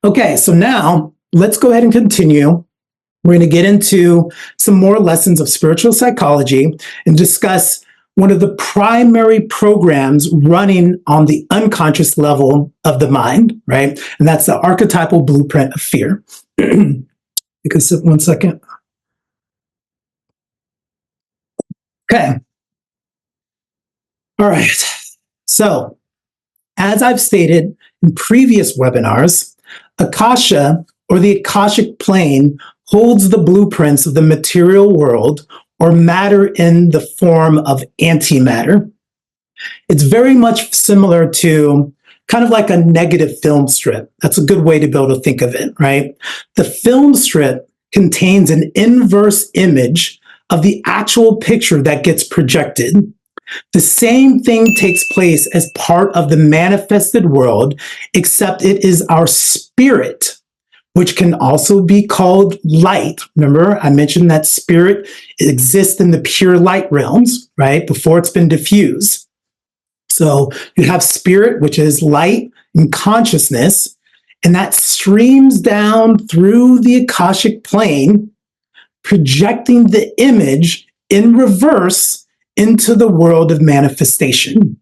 Okay, so now let's go ahead and continue. We're going to get into some more lessons of spiritual psychology and discuss one of the primary programs running on the unconscious level of the mind, right? And that's the archetypal blueprint of fear. Because 1 second. Okay. All right. So, as I've stated in previous webinars, Akasha, or the Akashic plane, holds the blueprints of the material world, or matter in the form of antimatter. It's very much similar to kind of like a negative film strip. That's a good way to be able to think of it, right? The film strip contains an inverse image of the actual picture that gets projected. The same thing takes place as part of the manifested world, except it is our spirit, which can also be called light. Remember, I mentioned that spirit exists in the pure light realms, right? Before it's been diffused. So you have spirit, which is light and consciousness, and that streams down through the Akashic plane, projecting the image in reverse into the world of manifestation.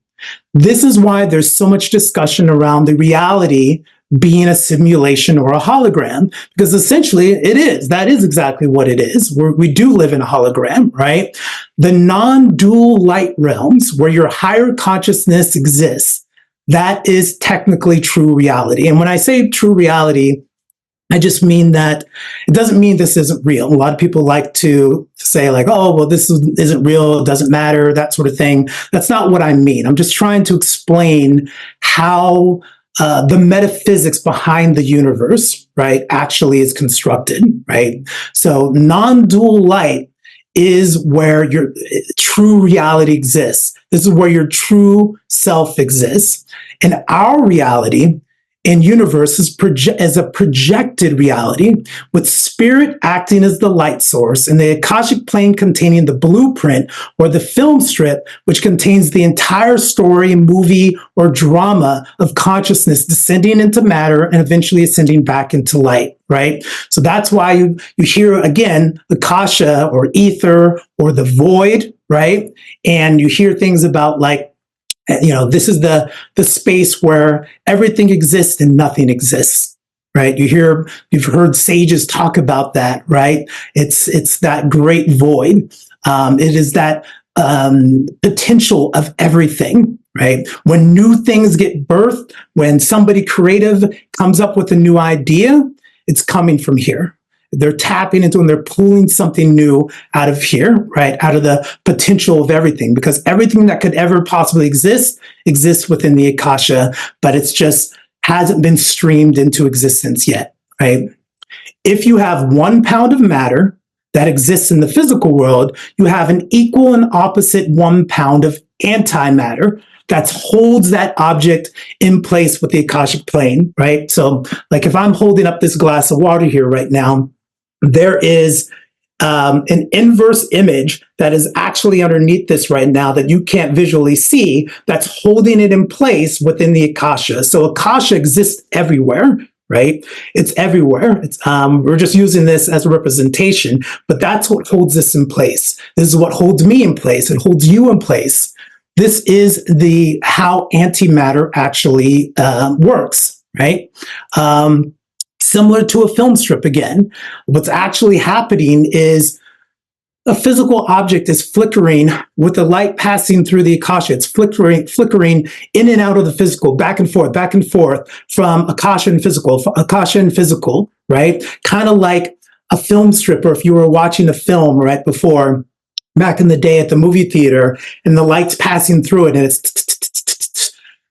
This is why there's so much discussion around the reality being a simulation or a hologram, because essentially it is. That is exactly what it is. We do live in a hologram, right? The non-dual light realms, where your higher consciousness exists, that is technically true reality. And when I say true reality, I just mean that it doesn't mean this isn't real. A lot of people like to say like, oh, well, this isn't real, it doesn't matter, that sort of thing. That's not what I mean. I'm just trying to explain how the metaphysics behind the universe, right, actually is constructed, right? So non-dual light is where your true reality exists. This is where your true self exists. And our reality in universe is a projected reality, with spirit acting as the light source, and the Akashic plane containing the blueprint, or the film strip, which contains the entire story, movie, or drama of consciousness descending into matter and eventually ascending back into light, right? So that's why you hear, again, Akasha or ether or the void, right? And you hear things about like, this is the space where everything exists and nothing exists, right? You've heard sages talk about that, right? It's that great void. It is that potential of everything, right? When new things get birthed, when somebody creative comes up with a new idea, it's coming from here. They're tapping into and they're pulling something new out of here, right? Out of the potential of everything, because everything that could ever possibly exist exists within the Akasha, but it's just hasn't been streamed into existence yet, right? If you have 1 pound of matter that exists in the physical world, you have an equal and opposite 1 pound of antimatter that holds that object in place with the Akashic plane, right? So like if I'm holding up this glass of water here right now, there is an inverse image that is actually underneath this right now that you can't visually see, that's holding it in place within the Akasha. So Akasha exists everywhere, right? It's everywhere. We're just using this as a representation, but that's what holds this in place. This is what holds me in place. It holds you in place. This is how antimatter actually works, right? Similar to a film strip again. What's actually happening is a physical object is flickering with the light passing through the Akasha. It's flickering in and out of the physical, back and forth from Akasha and physical, right? Kind of like a film strip, or if you were watching a film right before, back in the day at the movie theater, and the light's passing through it, and it's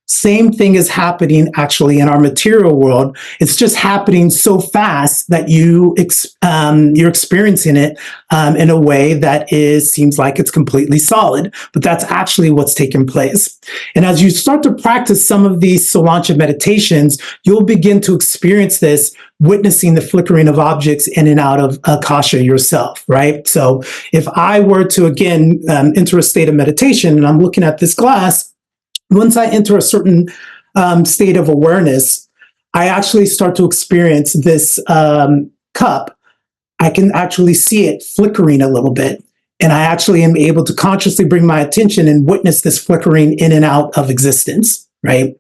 same thing is happening actually in our material world. It's just happening so fast that you're experiencing it in a way that seems like it's completely solid, but that's actually what's taking place. And as you start to practice some of these SOLANCHA meditations, you'll begin to experience this, witnessing the flickering of objects in and out of Akasha yourself, right? So if I were to, again, enter a state of meditation and I'm looking at this glass, once I enter a certain state of awareness, I actually start to experience this cup. I can actually see it flickering a little bit. And I actually am able to consciously bring my attention and witness this flickering in and out of existence, right?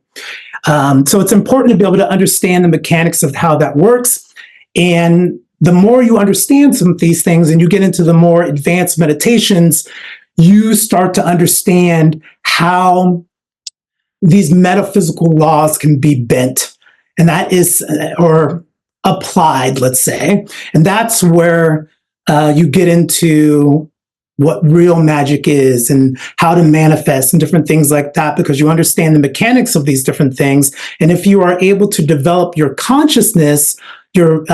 So it's important to be able to understand the mechanics of how that works. And the more you understand some of these things and you get into the more advanced meditations, you start to understand how these metaphysical laws can be bent. And that is, or applied, let's say. And that's where you get into what real magic is and how to manifest and different things like that, because you understand the mechanics of these different things. And if you are able to develop your consciousness, your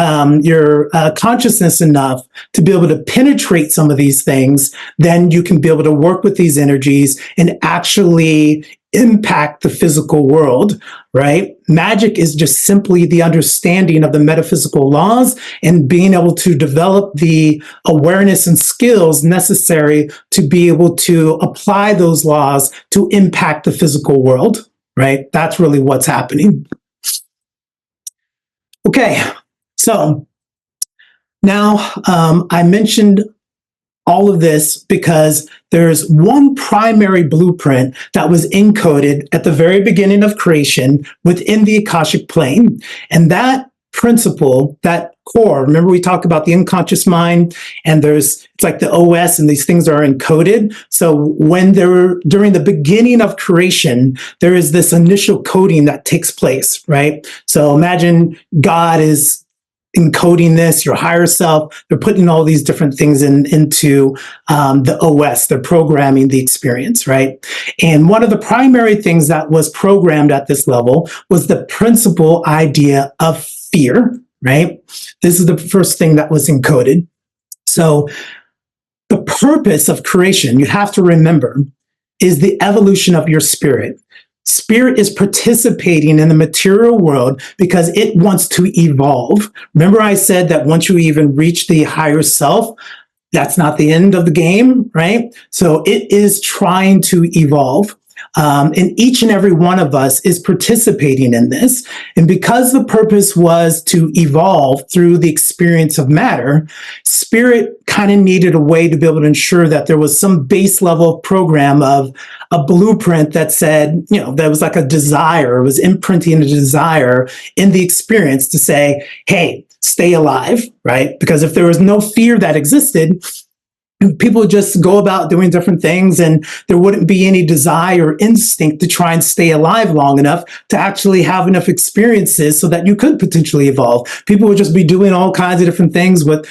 consciousness enough to be able to penetrate some of these things, then you can be able to work with these energies and actually impact the physical world, right? Magic is just simply the understanding of the metaphysical laws and being able to develop the awareness and skills necessary to be able to apply those laws to impact the physical world, right? That's really what's happening. Okay, so now I mentioned all of this because there's one primary blueprint that was encoded at the very beginning of creation within the Akashic plane. And that principle, that core, remember we talked about the unconscious mind, and it's like the OS and these things are encoded. So when during the beginning of creation, there is this initial coding that takes place, right? So imagine God is encoding this, your higher self, they're putting all these different things into the OS, they're programming the experience, right? And one of the primary things that was programmed at this level was the principal idea of fear, right? This is the first thing that was encoded. So the purpose of creation, you have to remember, is the evolution of your spirit. Spirit is participating in the material world because it wants to evolve. Remember I said that once you even reach the higher self, that's not the end of the game, right? So it is trying to evolve. And each and every one of us is participating in this. And because the purpose was to evolve through the experience of matter, spirit kind of needed a way to be able to ensure that there was some base level program of a blueprint that said, there was like a desire, it was imprinting a desire in the experience to say, hey, stay alive, right? Because if there was no fear that existed, people would just go about doing different things and there wouldn't be any desire or instinct to try and stay alive long enough to actually have enough experiences so that you could potentially evolve. People would just be doing all kinds of different things with,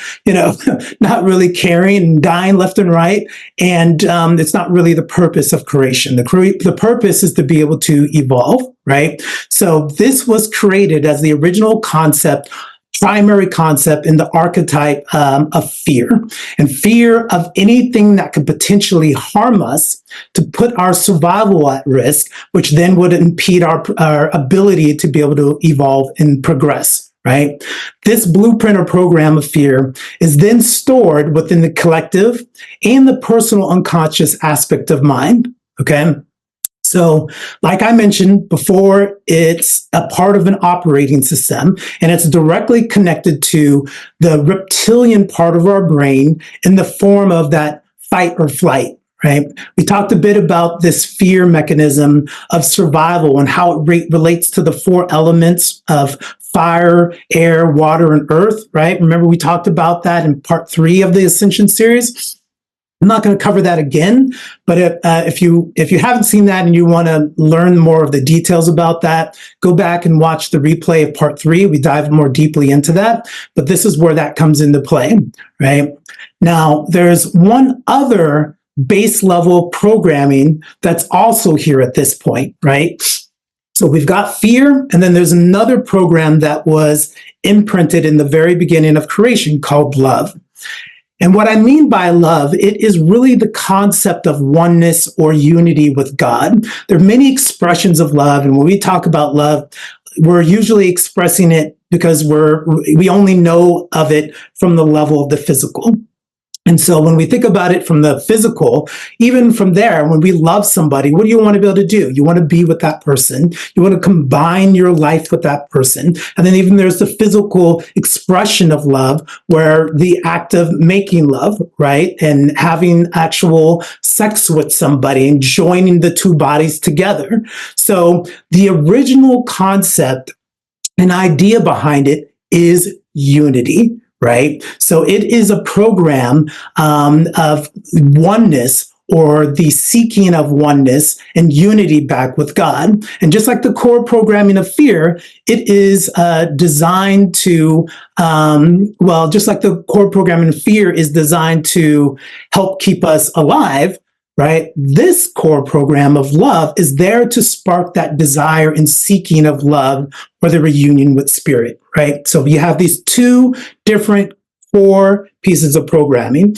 not really caring and dying left and right. And it's not really the purpose of creation. The purpose is to be able to evolve, right? So this was created as the original primary concept in the archetype of fear, and fear of anything that could potentially harm us, to put our survival at risk, which then would impede our ability to be able to evolve and progress, right? This blueprint or program of fear is then stored within the collective and the personal unconscious aspect of mind, okay? So, like I mentioned before, it's a part of an operating system, and it's directly connected to the reptilian part of our brain in the form of that fight or flight, right? We talked a bit about this fear mechanism of survival and how it relates to the four elements of fire, air, water, and earth, right? Remember, we talked about that in part 3 of the Ascension series. I'm not going to cover that again, but if you haven't seen that and you want to learn more of the details about that, go back and watch the replay of part 3. We dive more deeply into that, but this is where that comes into play, right? Now, there's one other base level programming that's also here at this point, right? So we've got fear, and then there's another program that was imprinted in the very beginning of creation called love. And what I mean by love, it is really the concept of oneness or unity with God. There are many expressions of love, and when we talk about love, we're usually expressing it because we only know of it from the level of the physical. And so when we think about it from the physical, even from there, when we love somebody, what do you want to be able to do? You want to be with that person. You want to combine your life with that person. And then even there's the physical expression of love, where the act of making love, right? And having actual sex with somebody and joining the two bodies together. So the original concept and idea behind it is unity. Right? So it is a program of oneness, or the seeking of oneness and unity back with God. And just like the core programming of fear, it is designed to, just like the core programming of fear is designed to help keep us alive, right? This core program of love is there to spark that desire and seeking of love, or the reunion with spirit, right? So you have these two different core pieces of programming,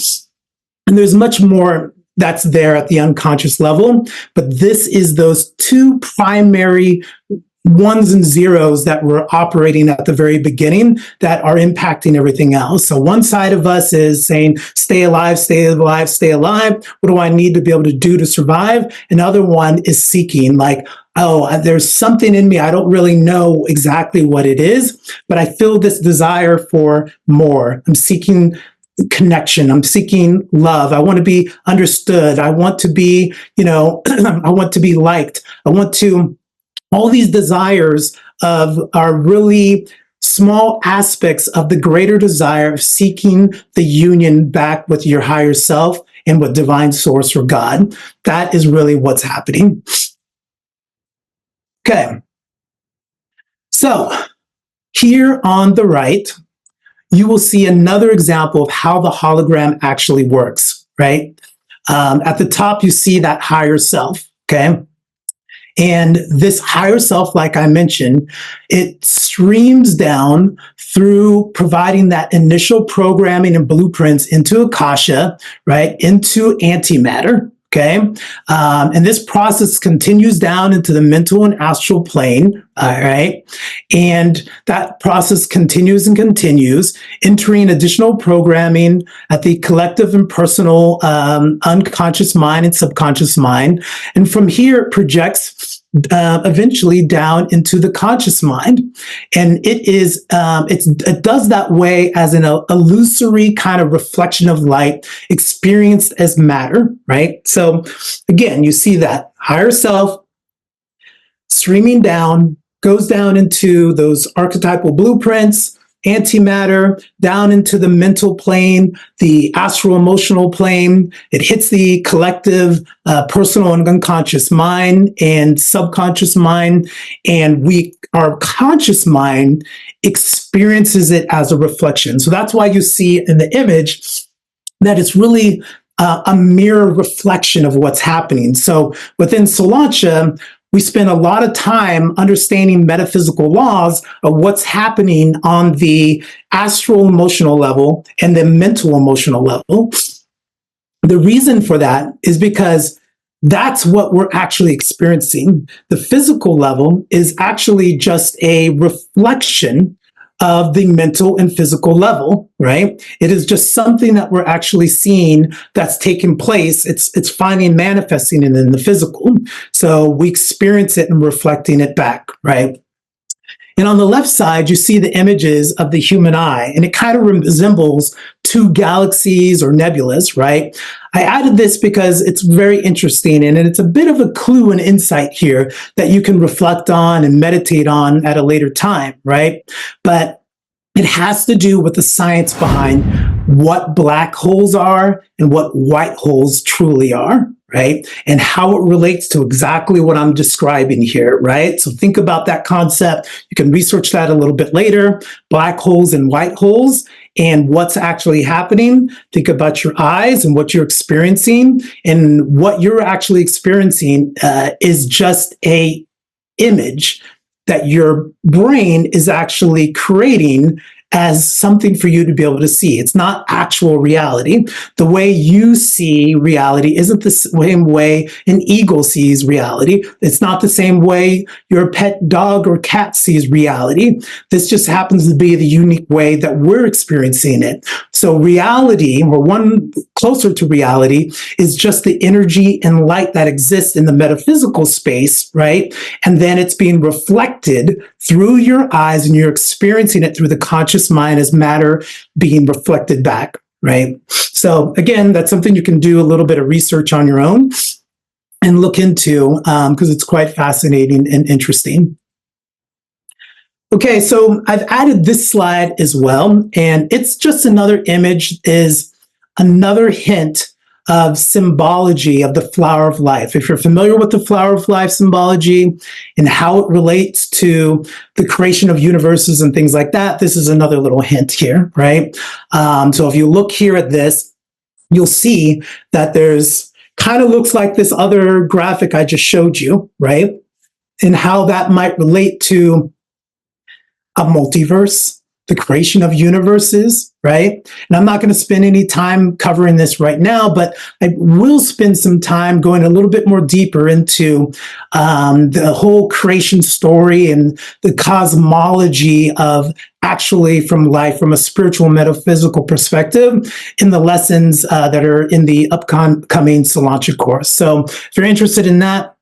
and there's much more that's there at the unconscious level, but this is those two primary ones and zeros that were operating at the very beginning that are impacting everything else. So one side of us is saying, stay alive, stay alive, stay alive. What do I need to be able to do to survive? Another one is seeking, like, oh, there's something in me. I don't really know exactly what it is, but I feel this desire for more. I'm seeking connection. I'm seeking love. I want to be understood. I want to be, I want to be liked. I want to, all these desires are really small aspects of the greater desire of seeking the union back with your higher self and with divine source or God. That is really what's happening. Okay. So here on the right, you will see another example of how the hologram actually works, right? At the top, you see that higher self, okay? And this higher self, like I mentioned, it streams down through providing that initial programming and blueprints into Akasha, right, into antimatter, okay? And this process continues down into the mental and astral plane, all right? And that process continues and continues, entering additional programming at the collective and personal unconscious mind and subconscious mind. And from here, it projects eventually down into the conscious mind. And it does that way as an illusory kind of reflection of light experienced as matter, right? So again, you see that higher self streaming down, goes down into those archetypal blueprints, antimatter, down into the mental plane, the astral emotional plane. It hits the collective, personal and unconscious mind and subconscious mind. And our conscious mind experiences it as a reflection. So that's why you see in the image that it's really a mirror reflection of what's happening. So within SOLANCHA, we spend a lot of time understanding metaphysical laws of what's happening on the astral emotional level and the mental emotional level. The reason for that is because that's what we're actually experiencing. The physical level is actually just a reflection of the mental and physical level, right? It is just something that we're actually seeing that's taking place. It's finally manifesting in the physical. So we experience it and reflecting it back, right? And on the left side, you see the images of the human eye, and it kind of resembles two galaxies or nebulas, right? I added this because it's very interesting, and it's a bit of a clue and insight here that you can reflect on and meditate on at a later time, right? But it has to do with the science behind what black holes are and what white holes truly are, right? And how it relates to exactly what I'm describing here, right? So think about that concept. You can research that a little bit later, black holes and white holes and what's actually happening. Think about your eyes and what you're experiencing, and what you're actually experiencing is just a image that your brain is actually creating as something for you to be able to see. It's not actual reality. The way you see reality isn't the same way an eagle sees reality. It's not the same way your pet dog or cat sees reality. This just happens to be the unique way that we're experiencing it. So reality, or one closer to reality, is just the energy and light that exists in the metaphysical space, right? And then it's being reflected through your eyes, and you're experiencing it through the conscious mind as matter being reflected back, right? So again, that's something you can do a little bit of research on your own and look into, because it's quite fascinating and interesting. Okay, so I've added this slide as well, and it's just another image, is another hint of symbology of the flower of life. If you're familiar with the flower of life symbology and how it relates to the creation of universes and things like that, this is another little hint here, right? So if you look here at this, you'll see that there's kind of looks like this other graphic I just showed you, right? And how that might relate to a multiverse, the creation of universes, right? And I'm not going to spend any time covering this right now, but I will spend some time going a little bit more deeper into the whole creation story and the cosmology of actually from life, from a spiritual metaphysical perspective, in the lessons that are in the upcoming SOLANCHA course. So if you're interested in that,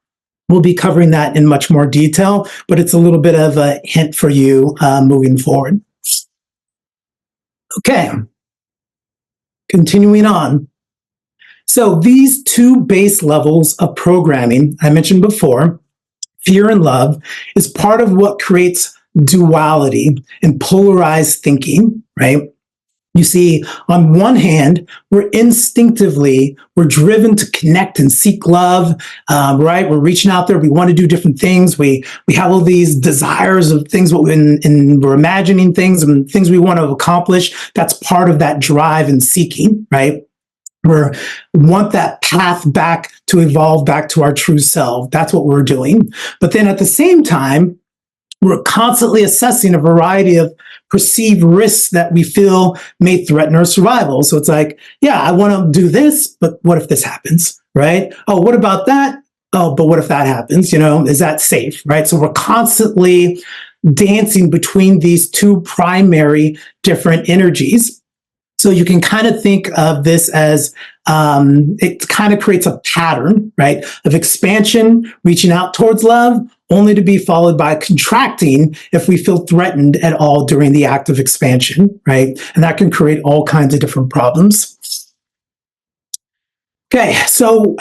we'll be covering that in much more detail, but it's a little bit of a hint for you moving forward. Okay, continuing on. So these two base levels of programming I mentioned before, fear and love, is part of what creates duality and polarized thinking, right? You see, on one hand, we're driven to connect and seek love, right? We're reaching out there. We want to do different things. We have all these desires of things, and we're imagining things and things we want to accomplish. That's part of that drive and seeking, right? We want that path back to evolve back to our true self. That's what we're doing. But then at the same time, we're constantly assessing a variety of perceived risks that we feel may threaten our survival. So it's like, yeah, I want to do this, but what if this happens, right? Oh, what about that? Oh, but what if that happens? Is that safe, right? So we're constantly dancing between these two primary different energies. So you can kind of think of this as it kind of creates a pattern, right, of expansion, reaching out towards love, only to be followed by contracting if we feel threatened at all during the act of expansion, right? And that can create all kinds of different problems. Okay, so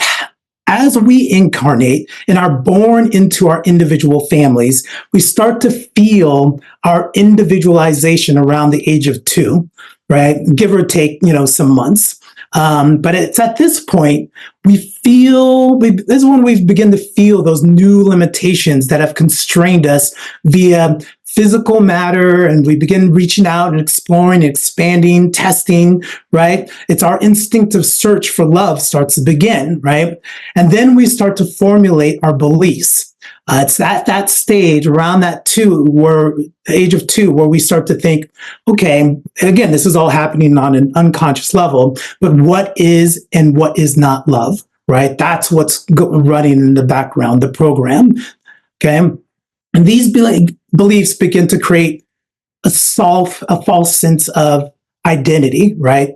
as we incarnate and are born into our individual families, we start to feel our individualization around the age of 2, right? Give or take, some months. But it's at this point, this is when we begin to feel those new limitations that have constrained us via physical matter, and we begin reaching out and exploring, expanding, testing, right? It's our instinctive search for love starts to begin, right? And then we start to formulate our beliefs. It's at that stage, around that age of 2, where we start to think, okay, and again, this is all happening on an unconscious level, but what is and what is not love, right? That's what's running in the background, the program, okay? And these beliefs begin to create a false sense of identity, right?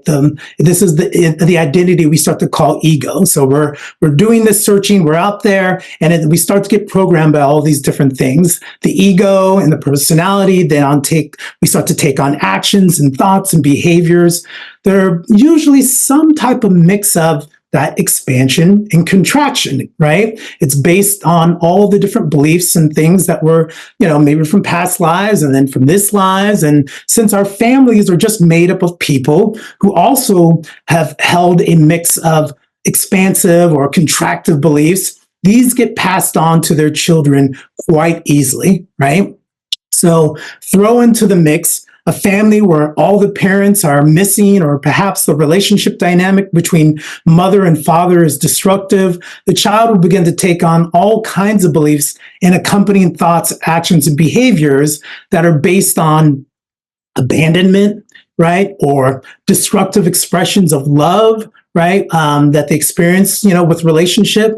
This is the identity we start to call ego. So we're doing this searching, we're out there, and we start to get programmed by all these different things. The ego and the personality, we start to take on actions and thoughts and behaviors. They're usually some type of mix of that expansion and contraction, right? It's based on all the different beliefs and things that were, maybe from past lives and then from this lives. And since our families are just made up of people who also have held a mix of expansive or contractive beliefs, these get passed on to their children quite easily, right? So throw into the mix a family where all the parents are missing, or perhaps the relationship dynamic between mother and father is destructive, the child will begin to take on all kinds of beliefs and accompanying thoughts, actions, and behaviors that are based on abandonment, right? Or destructive expressions of love, right? That they experience, with relationship.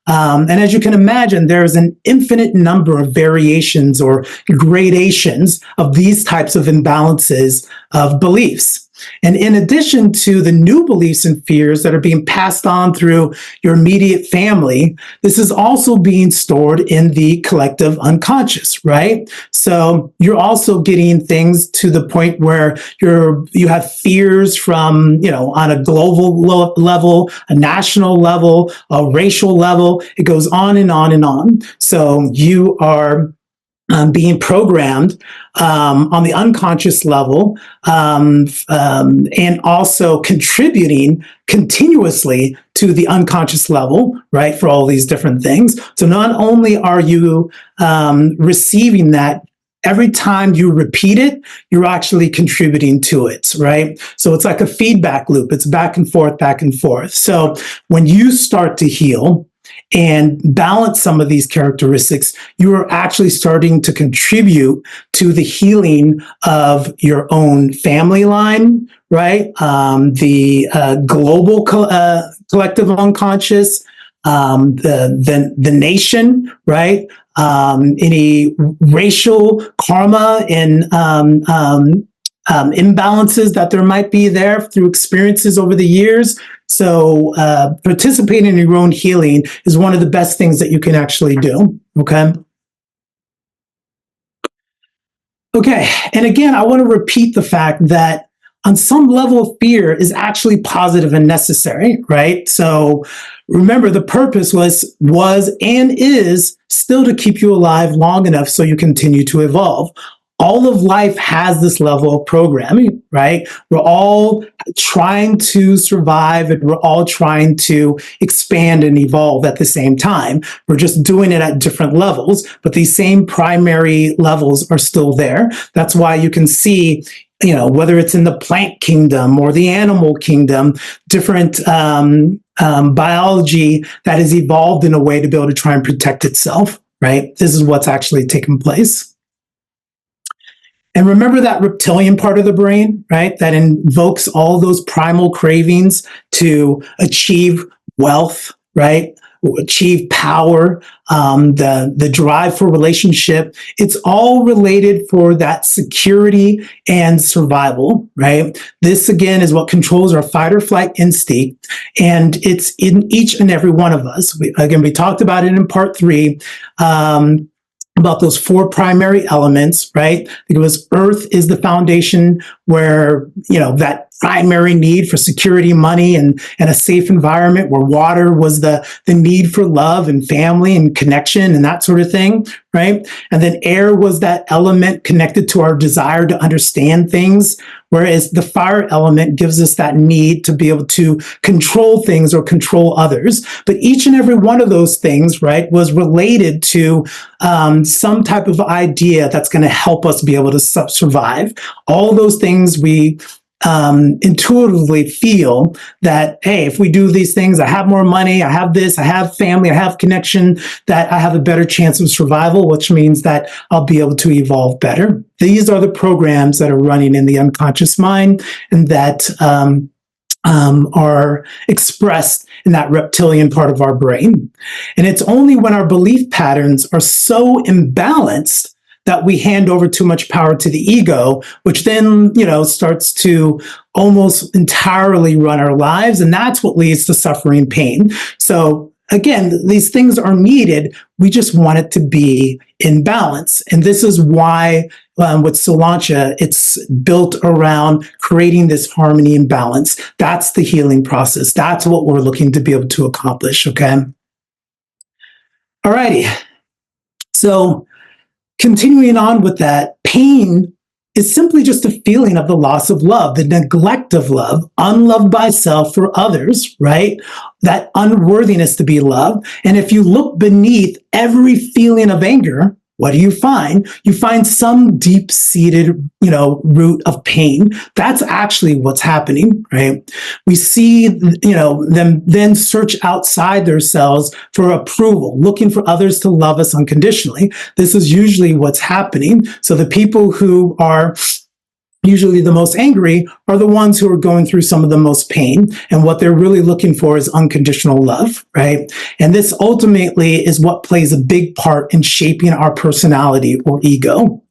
And as you can imagine, there's an infinite number of variations or gradations of these types of imbalances of beliefs. And in addition to the new beliefs and fears that are being passed on through your immediate family, this is also being stored in the collective unconscious, right? So you're also getting things to the point where you have fears from, on a global level, a national level, a racial level. It goes on and on and on. So you are being programmed on the unconscious level, and also contributing continuously to the unconscious level, right, for all these different things. So not only are you receiving that, every time you repeat it, you're actually contributing to it, right? So it's like a feedback loop. It's back and forth, back and forth. So when you start to heal and balance some of these characteristics, you are actually starting to contribute to the healing of your own family line, right? The global collective unconscious, the nation, right? Any racial karma and imbalances that there might be there through experiences over the years. So participating in your own healing is one of the best things that you can actually do, okay? Okay, and again, I want to repeat the fact that on some level, fear is actually positive and necessary, right? So remember, the purpose was and is still to keep you alive long enough so you continue to evolve. All of life has this level of programming, right? We're all trying to survive and we're all trying to expand and evolve at the same time. We're just doing it at different levels, but these same primary levels are still there. That's why you can see, whether it's in the plant kingdom or the animal kingdom, different biology that has evolved in a way to be able to try and protect itself, right? This is what's actually taken place. And remember that reptilian part of the brain, right? That invokes all those primal cravings to achieve wealth, right? Achieve power, the drive for relationship. It's all related for that security and survival, right? This again is what controls our fight or flight instinct. And it's in each and every one of us. We talked about it in part 3. About those 4 primary elements, right? It was earth is the foundation where, that primary need for security, money, and a safe environment, where water was the need for love and family and connection and that sort of thing, right? And then air was that element connected to our desire to understand things, whereas the fire element gives us that need to be able to control things or control others. But each and every one of those things, right, was related to some type of idea that's going to help us be able to survive. All those things we intuitively feel that, hey, if we do these things, I have more money, I have this, I have family, I have connection, that I have a better chance of survival, which means that I'll be able to evolve better. These are the programs that are running in the unconscious mind and that are expressed in that reptilian part of our brain. And it's only when our belief patterns are so imbalanced that we hand over too much power to the ego, which then, starts to almost entirely run our lives. And that's what leads to suffering and pain. So again, these things are needed. We just want it to be in balance. And this is why with SOLANCHA, it's built around creating this harmony and balance. That's the healing process. That's what we're looking to be able to accomplish, okay? All righty. So continuing on with that, pain is simply just a feeling of the loss of love, the neglect of love, unloved by self for others, right? That unworthiness to be loved. And if you look beneath every feeling of anger, what do you find? You find some deep-seated, root of pain. That's actually what's happening, right? We see, them then search outside themselves for approval, looking for others to love us unconditionally. This is usually what's happening. So the people who are usually the most angry, are the ones who are going through some of the most pain. And what they're really looking for is unconditional love, right? And this ultimately is what plays a big part in shaping our personality or ego.